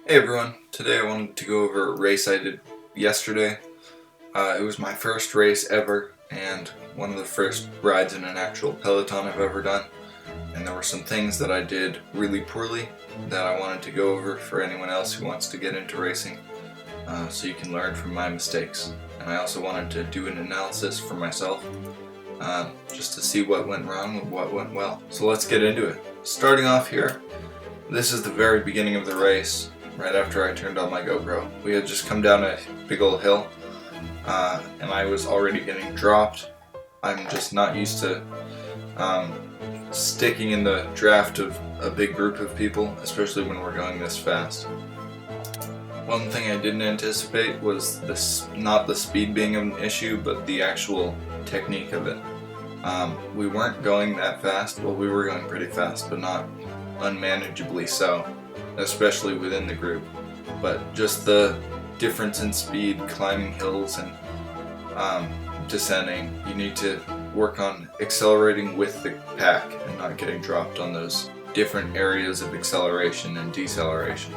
Hey everyone, today I wanted to go over a race I did yesterday. It was my first race ever and one of the first rides in an actual peloton I've ever done. And there were some things that I did really poorly that I wanted to go over for anyone else who wants to get into racing, so you can learn from my mistakes. And I also wanted to do an analysis for myself, just to see what went wrong and what went well. So let's get into it. Starting off here, this is the very beginning of the race. Right after I turned on my GoPro. We had just come down a big old hill, and I was already getting dropped. I'm just not used to sticking in the draft of a big group of people, especially when we're going this fast. One thing I didn't anticipate was not the speed being an issue, but the actual technique of it. We weren't going that fast. Well, we were going pretty fast, but not unmanageably so, especially within the group. But just the difference in speed, climbing hills and descending, you need to work on accelerating with the pack and not getting dropped on those different areas of acceleration and deceleration.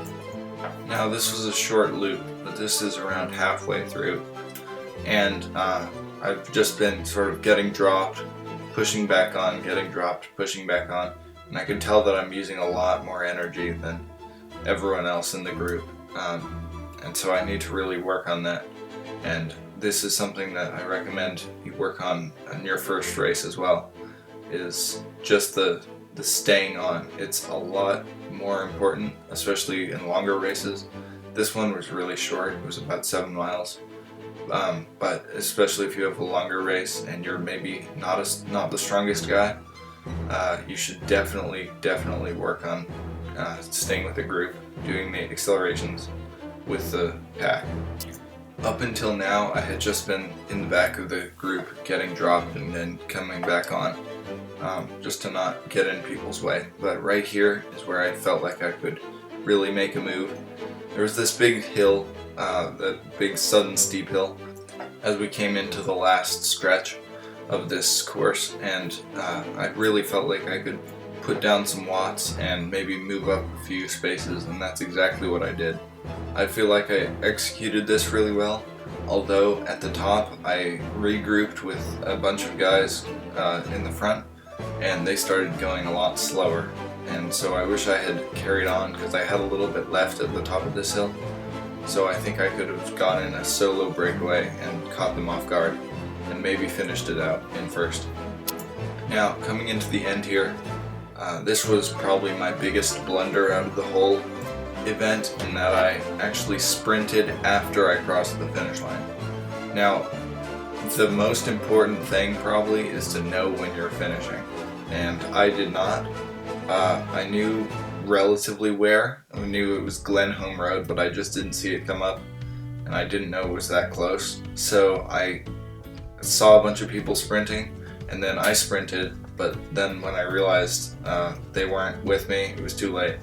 Now this was a short loop, but this is around halfway through, and I've just been sort of getting dropped, pushing back on, getting dropped, pushing back on, and I can tell that I'm using a lot more energy than everyone else in the group, and so I need to really work on that. And this is something that I recommend you work on your first race as well, is just the staying on. It's a lot more important, especially in longer races. This one was really short, it was about 7 miles, but especially if you have a longer race and you're maybe not the strongest guy, you should definitely work on staying with the group, doing the accelerations with the pack. Up until now, I had just been in the back of the group getting dropped and then coming back on, just to not get in people's way. But right here is where I felt like I could really make a move. There was this big hill, that big sudden steep hill, as we came into the last stretch of this course, and I really felt like I could put down some watts and maybe move up a few spaces, and that's exactly what I did. I feel like I executed this really well, although at the top I regrouped with a bunch of guys in the front, and they started going a lot slower, and so I wish I had carried on because I had a little bit left at the top of this hill, so I think I could have gone in a solo breakaway and caught them off guard and maybe finished it out in first. Now, coming into the end here, this was probably my biggest blunder out of the whole event, in that I actually sprinted after I crossed the finish line. Now, the most important thing probably is to know when you're finishing, and I did not. I knew relatively where. I knew it was Glenholm Road, but I just didn't see it come up, and I didn't know it was that close. So I saw a bunch of people sprinting, and then I sprinted, but then when I realized they weren't with me, it was too late.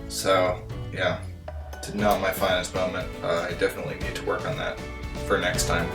So yeah, not my finest moment. I definitely need to work on that for next time.